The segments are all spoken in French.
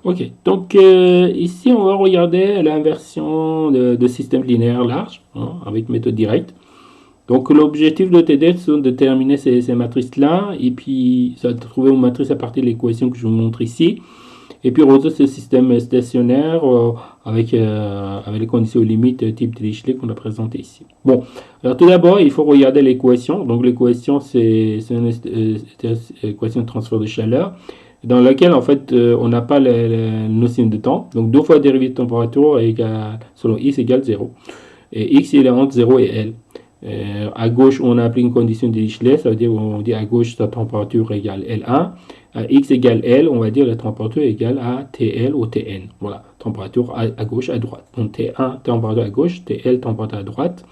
Ok, donc ici on va regarder l'inversion de système linéaire large hein, avec méthode directe. Donc l'objectif de TD c'est de déterminer ces matrices-là et puis ça va trouver une matrice à partir de l'équation que je vous montre ici. Et puis résoudre ce système stationnaire avec les conditions limites type Dirichlet qu'on a présenté ici. Bon, alors tout d'abord il faut regarder l'équation. Donc l'équation c'est une équation de transfert de chaleur dans laquelle en fait on n'a pas la notion de temps. Donc 2 fois la dérivée de température égale, selon x égale 0. Et x il est entre 0 et L. À gauche, on applique une condition de Dirichlet, ça veut dire on dit à gauche sa température égale L1. À x égale L, on va dire la température égale à TL ou Tn. Voilà, température à gauche, à droite. Donc T1, température à gauche, TL, température à droite.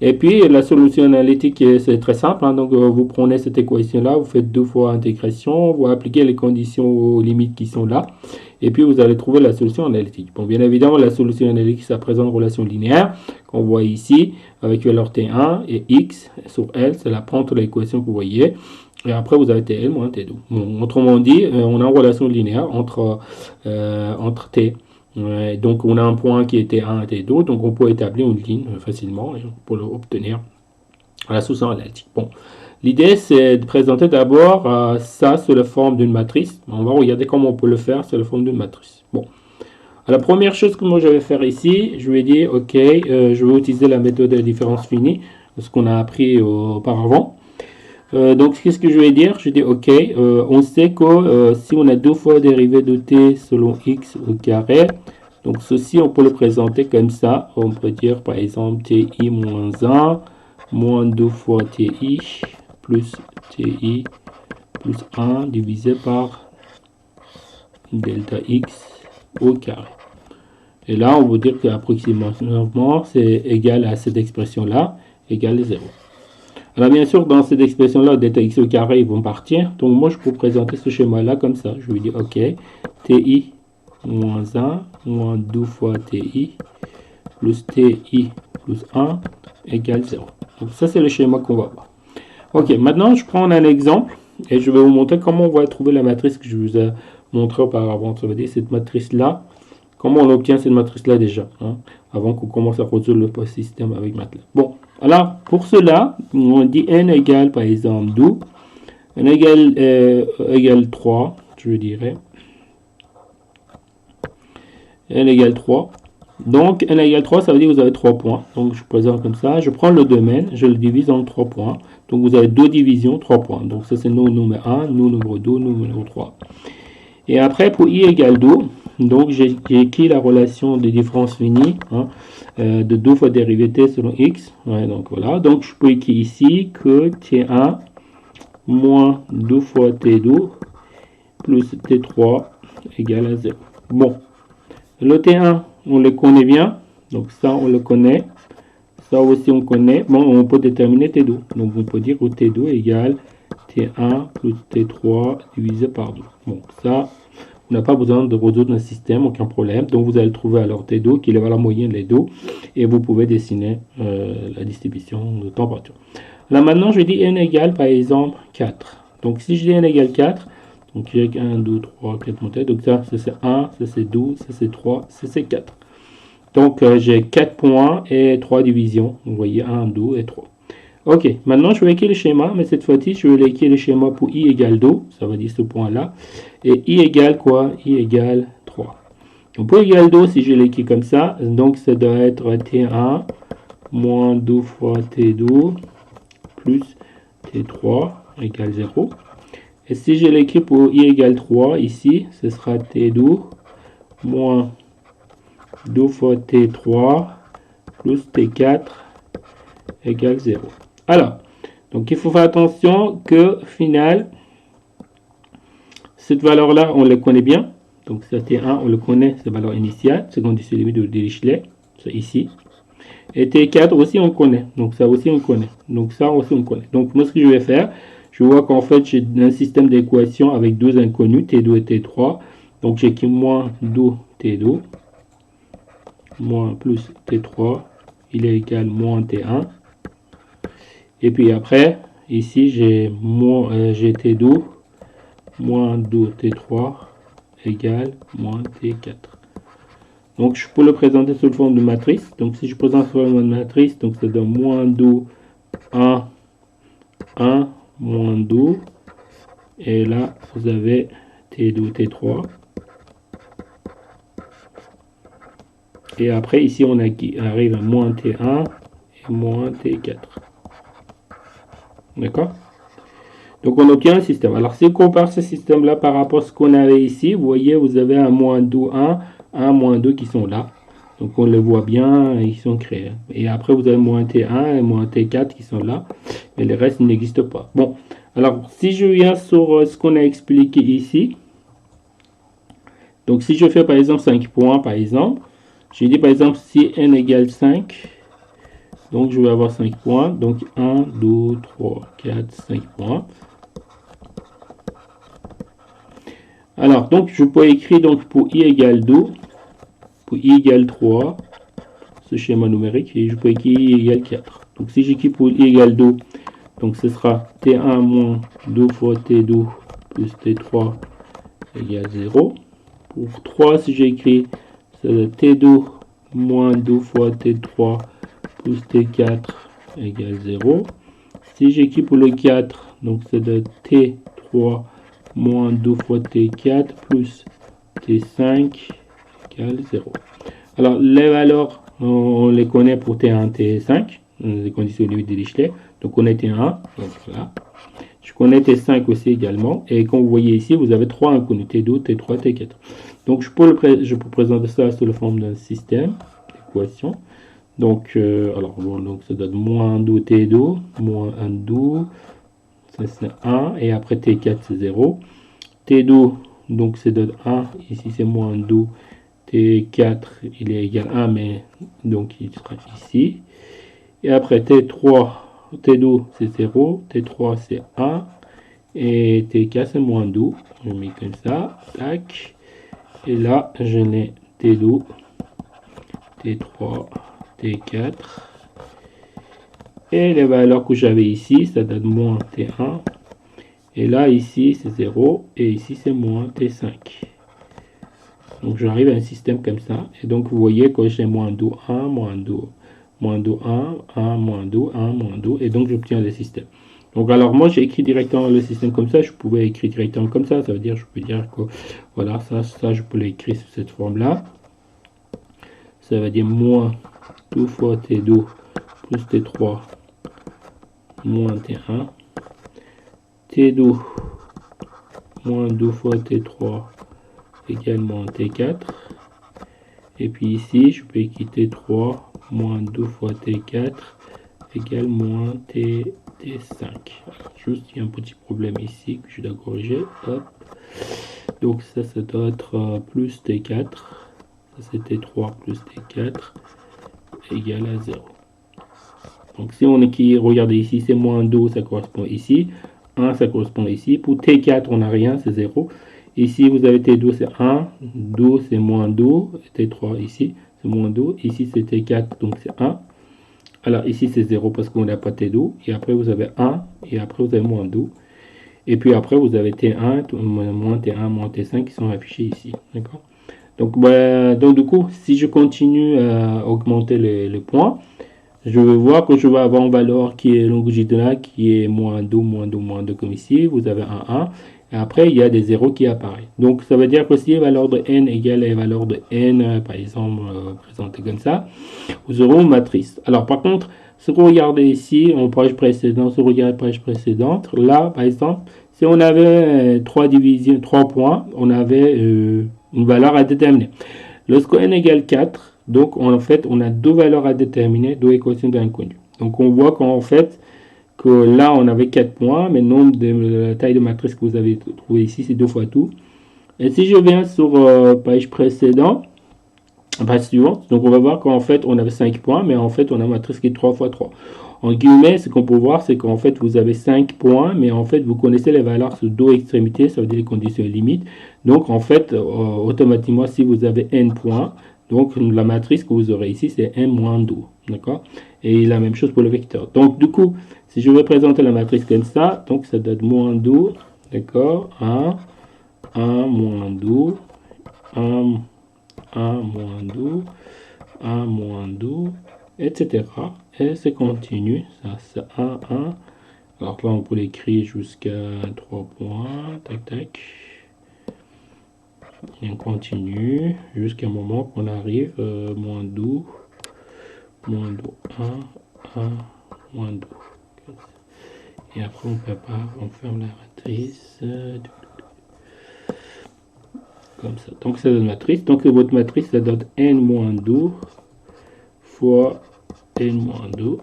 Et puis la solution analytique, c'est très simple. Hein, donc vous prenez cette équation-là, vous faites 2 fois intégration, vous appliquez les conditions limites qui sont là, et puis vous allez trouver la solution analytique. Bon, bien évidemment, la solution analytique, ça présente une relation linéaire qu'on voit ici, avec valeur T1 et X sur L, c'est la pente de l'équation que vous voyez. Et après, vous avez TL moins T2. Bon, autrement dit, on a une relation linéaire entre T. Donc on a un point qui était 1 et 2, donc on peut établir une ligne facilement pour obtenir la solution analytique. Bon, l'idée c'est de présenter d'abord ça sous la forme d'une matrice. On va regarder comment on peut le faire sous la forme d'une matrice. Bon, alors, la première chose que moi je vais faire ici, je vais dire ok, je vais utiliser la méthode de différence finie, ce qu'on a appris auparavant. Donc, qu'est-ce que je vais dire? Je dis ok, on sait que si on a 2 fois dérivée de t selon x au carré, donc ceci on peut le présenter comme ça. On peut dire par exemple ti moins 1 moins 2 fois ti plus ti plus 1 divisé par delta x au carré. Et là, on veut dire qu'approximativement, c'est égal à cette expression-là, égal à 0. Alors bien sûr, dans cette expression-là, delta x au carré, ils vont partir. Donc moi, je peux présenter ce schéma-là comme ça. Je vais dire, ok, ti moins 1 moins 2 fois ti plus ti plus 1 égale 0. Donc ça, c'est le schéma qu'on va voir. Ok, maintenant, je prends un exemple et je vais vous montrer comment on va trouver la matrice que je vous ai montré auparavant. Ça veut dire cette matrice-là. Comment on obtient cette matrice-là déjà, hein, avant qu'on commence à résoudre le système avec MATLAB. Bon, alors pour cela, on dit n égale par exemple 2, n égale 3, je dirais. N égale 3. Donc n égale 3, ça veut dire que vous avez 3 points. Donc je présente comme ça, je prends le domaine, je le divise en 3 points. Donc vous avez 2 divisions, 3 points. Donc ça c'est nous numéro 1, nous numéro 2, nous numéro 3. Et après pour i égale 2, donc j'ai écrit la relation de différence finie hein, de 2 fois dérivée t selon x. Ouais, donc voilà, donc je peux écrire ici que t1 moins 2 fois t2 plus t3 égale à 0. Bon, le t1 on le connaît bien, donc ça on le connaît, ça aussi on connaît. Bon, on peut déterminer t2, donc on peut dire que t2 égale t1 plus t3 divisé par 2. Bon, ça on n'a pas besoin de résoudre un système, aucun problème. Donc vous allez trouver alors T2 qui est la valeur moyenne des deux et vous pouvez dessiner la distribution de température. Là maintenant je dis n égale par exemple 4. Donc si je dis n égale 4, donc j'ai 1, 2, 3, 4 montées. Donc ça c'est 1, ça c'est 2, ça c'est 3, ça c'est 4. Donc j'ai 4 points et 3 divisions. Vous voyez 1, 2 et 3. Ok, maintenant je vais écrire le schéma, mais cette fois-ci je vais écrire le schéma pour i égale 2, ça veut dire ce point-là, et i égale quoi? I égale 3. Donc pour i égale 2, si je l'écris comme ça, donc ça doit être t1 moins 2 fois t2 plus t3 égale 0. Et si je l'écris pour i égale 3, ici, ce sera t2 moins 2 fois t3 plus t4 égale 0. Alors, donc il faut faire attention que, au final, cette valeur-là, on la connaît bien. Donc ça T1, on le connaît, cette valeur initiale, c'est condition limite de Dirichlet, c'est ici. Et T4 aussi, on connaît. Donc ça aussi, on connaît. Donc ça aussi, on connaît. Donc moi, ce que je vais faire, je vois qu'en fait, j'ai un système d'équations avec deux inconnus, T2 et T3. Donc j'écris moins 2 T2, moins plus T3, il est égal moins T1. Et puis après, ici, j'ai T2 moins 2 T3 égale moins T4. Donc je peux le présenter sous forme de matrice. Donc si je présente sous forme de matrice, donc ça donne moins 2, 1, 1, moins 2. Et là, vous avez T2, T3. Et après, ici, on arrive à moins T1 et moins T4. D'accord? Donc, on obtient un système. Alors, si on compare ce système-là par rapport à ce qu'on avait ici, vous voyez, vous avez un moins 2, 1, moins 2 qui sont là. Donc, on les voit bien, ils sont créés. Et après, vous avez moins T1 et moins T4 qui sont là. Mais le reste n'existe pas. Bon, alors, si je viens sur ce qu'on a expliqué ici. Donc, si je fais, par exemple, 5 points, par exemple. J'ai dit, par exemple, si n égale 5. Donc, je vais avoir 5 points. Donc, 1, 2, 3, 4, 5 points. Alors, donc, je peux écrire donc pour i égale 2, pour i égale 3, ce schéma numérique, et je peux écrire i égale 4. Donc, si j'écris pour i égale 2, donc ce sera T1 moins 2 fois T2 plus T3 égale 0. Pour 3, si j'écris T2 moins 2 fois T3 plus T4 égale 0. Si j'écris pour le 4, donc c'est de T3 moins 2 fois T4 plus T5 égale 0. Alors, les valeurs, on les connaît pour T1, T5, les conditions limites de Dirichlet. Donc, on est T1, donc là. Je connais T5 aussi également. Et comme vous voyez ici, vous avez 3 inconnus, T2, T3, T4. Donc, je peux présenter ça sous la forme d'un système d'équation. Donc, alors, bon, donc ça donne moins 2 T2, moins 1 2, ça c'est 1, et après T4 c'est 0. T2, donc ça donne 1, ici c'est moins 2. T4, il est égal à 1, mais donc il sera ici. Et après T3, T2 c'est 0, T3 c'est 1, et T4 c'est moins 2. Je mets comme ça, tac. Et là, je n'ai T2, T3, T4. Et les valeurs que j'avais ici, ça donne moins T1. Et là, ici, c'est 0. Et ici, c'est moins T5. Donc, j'arrive à un système comme ça. Et donc, vous voyez que j'ai moins 2, 1, moins 2, moins 2, 1, 1, moins 2, 1, moins 2. Et donc, j'obtiens le système. Donc, alors, moi, j'ai écrit directement le système comme ça. Je pouvais écrire directement comme ça. Ça veut dire, je peux dire que, voilà, ça je peux l'écrire sous cette forme-là. Ça veut dire moins 2 fois T2 plus T3 moins T1, T2 moins 2 fois T3 égale moins T4, et puis ici je peux écrire T3 moins 2 fois T4 égale moins T5. Alors, juste il y a un petit problème ici que je dois corriger. Hop. Donc ça doit être plus T4, ça c'est T3 plus T4 égale à 0. Donc si on écrit, regardez ici, c'est moins 2, ça correspond ici. 1, ça correspond ici. Pour T4, on n'a rien, c'est 0. Ici, vous avez T2, c'est 1. 2, c'est moins 2. T3, ici, c'est moins 2. Ici, c'est T4, donc c'est 1. Alors ici, c'est 0 parce qu'on n'a pas T2. Et après, vous avez 1. Et après, vous avez moins 2. Et puis après, vous avez T1, moins T1, moins T5 qui sont affichés ici. D'accord? Donc, donc, du coup, si je continue à augmenter les points, je vais voir que je vais avoir une valeur qui est longitudinale, qui est moins 2, moins 2, moins 2 comme ici. Vous avez un 1. Et après, il y a des zéros qui apparaissent. Donc, ça veut dire que si la valeur de n égale la valeur de n, par exemple, présentée comme ça, vous aurez une matrice. Alors, par contre, ce que vous regardez ici, en page précédente, si vous regardez la page précédente, là, par exemple, si on avait 3 divisions, 3 points, on avait une valeur à déterminer. Lorsque n égale 4, donc en fait, on a deux valeurs à déterminer, deux équations d'inconnus. Donc on voit qu'en fait, que là, on avait 4 points, mais le nombre de la taille de matrice que vous avez trouvé ici, c'est 2 fois tout. Et si je viens sur page précédente, page suivante, donc on va voir qu'en fait, on avait 5 points, mais en fait, on a une matrice qui est 3 fois 3. En guillemets, ce qu'on peut voir, c'est qu'en fait, vous avez 5 points, mais en fait, vous connaissez les valeurs sur deux extrémités, ça veut dire les conditions limites. Donc, en fait, automatiquement, si vous avez n points, donc la matrice que vous aurez ici, c'est n moins 2. D'accord? Et la même chose pour le vecteur. Donc, du coup, si je vais présenter la matrice comme ça, donc ça donne moins 2, d'accord? 1, 1, moins 2, 1, 1 moins 2, 1 moins 2, etc. Et c'est continu, ça c'est 1, 1. Alors là, on peut l'écrire jusqu'à 3 points, tac, tac. Et on continue jusqu'à un moment qu'on arrive, moins 2, 1, 1, moins 2. Et après, on prépare, on ferme la matrice. Comme ça. Donc, c'est notre matrice. Donc, votre matrice, ça donne n-2 fois n-2.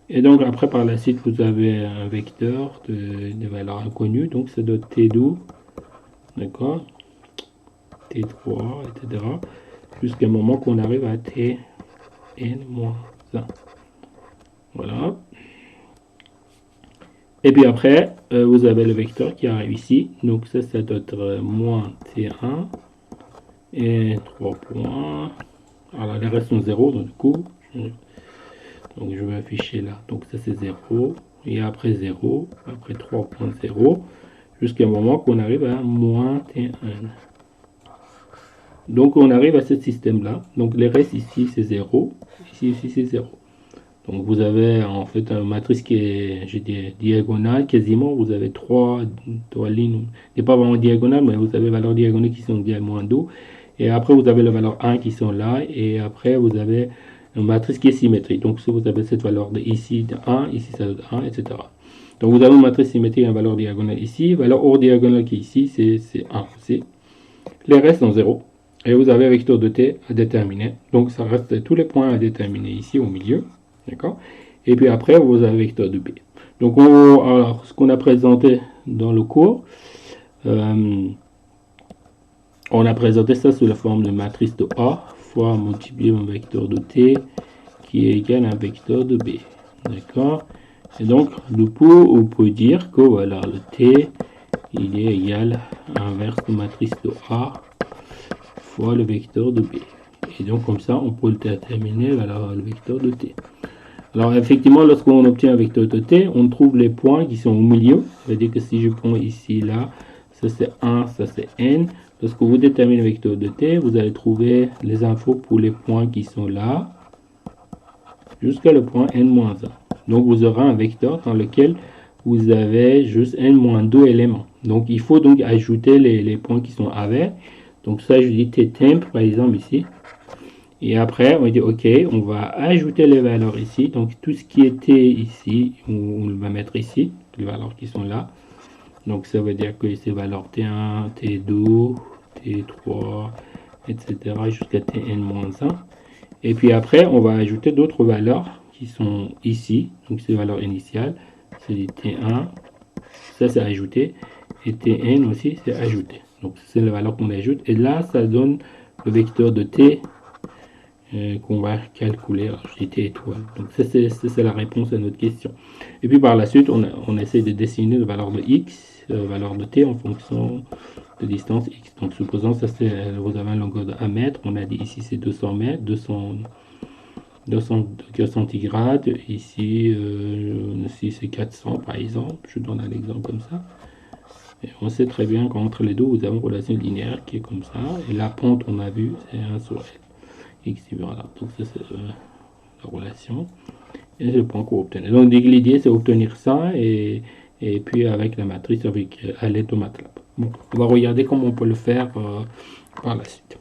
Et donc, après, par la suite, vous avez un vecteur de valeurs inconnues. Donc, ça donne t2, d'accord, t3, etc. Jusqu'à un moment qu'on arrive à tn-1. Voilà. Et puis après, vous avez le vecteur qui arrive ici. Donc ça doit être moins t1 et 3 points. Alors les restes sont 0, donc du coup, donc je vais afficher là. Donc ça c'est 0, et après 0, après 3.0, jusqu'à un moment qu'on arrive à moins t1. Donc on arrive à ce système-là. Donc les restes ici c'est 0, ici aussi c'est 0. Donc vous avez en fait une matrice qui est, je dis, diagonale quasiment. Vous avez trois lignes, n'est pas vraiment diagonale, mais vous avez valeurs diagonales qui sont moins 2. Et après vous avez la valeur 1 qui sont là. Et après vous avez une matrice qui est symétrique. Donc si vous avez cette valeur de ici de 1, ici ça donne 1, etc. Donc vous avez une matrice symétrique, une valeur diagonale ici. Valeur hors diagonale qui est ici, c'est 1 aussi. Les restes sont 0. Et vous avez un vecteur de t à déterminer. Donc ça reste tous les points à déterminer ici au milieu. D'accord. Et puis après, vous avez un vecteur de B. Donc, alors, ce qu'on a présenté dans le cours, on a présenté ça sous la forme de matrice de A fois multiplier un vecteur de T qui est égal à un vecteur de B. D'accord. Et donc, du coup, on peut dire que voilà, le T, il est égal à inverse de matrice de A fois le vecteur de B. Et donc, comme ça, on peut déterminer le vecteur de T. Alors effectivement, lorsqu'on obtient un vecteur de t, on trouve les points qui sont au milieu. Ça veut dire que si je prends ici, là, ça c'est 1, ça c'est n. Lorsque vous déterminez le vecteur de t, vous allez trouver les infos pour les points qui sont là, jusqu'à le point n-1. Donc vous aurez un vecteur dans lequel vous avez juste n-2 éléments. Donc il faut donc ajouter les points qui sont avec. Donc ça, je dis t-temp, par exemple, ici. Et après, on dit OK, on va ajouter les valeurs ici. Donc, tout ce qui était ici, on va mettre ici, les valeurs qui sont là. Donc, ça veut dire que ces valeurs T1, T2, T3, etc. jusqu'à Tn-1. Et puis après, on va ajouter d'autres valeurs qui sont ici. Donc, ces valeurs initiales, c'est les T1. Ça, c'est ajouté. Et Tn aussi, c'est ajouté. Donc, c'est les valeurs qu'on ajoute. Et là, ça donne le vecteur de T qu'on va calculer. Alors, je dis T étoile. Donc ça c'est la réponse à notre question. Et puis par la suite, on essaie de dessiner la valeur de x, valeur de t en fonction de distance x. Donc supposons ça c'est, vous avez un longueur de 1 mètre, on a dit ici c'est 200 mètres, 200 degrés centigrades, ici, ici c'est 400 par exemple, je donne un exemple comme ça. Et on sait très bien qu'entre les deux, vous avez une relation linéaire qui est comme ça, et la pente on a vu c'est 1 sur L. X, voilà. Donc ça c'est la relation et c'est le point qu'on obtenait. Donc l'idée c'est obtenir ça et puis avec la matrice à l'aide de MATLAB. Bon, on va regarder comment on peut le faire par la suite.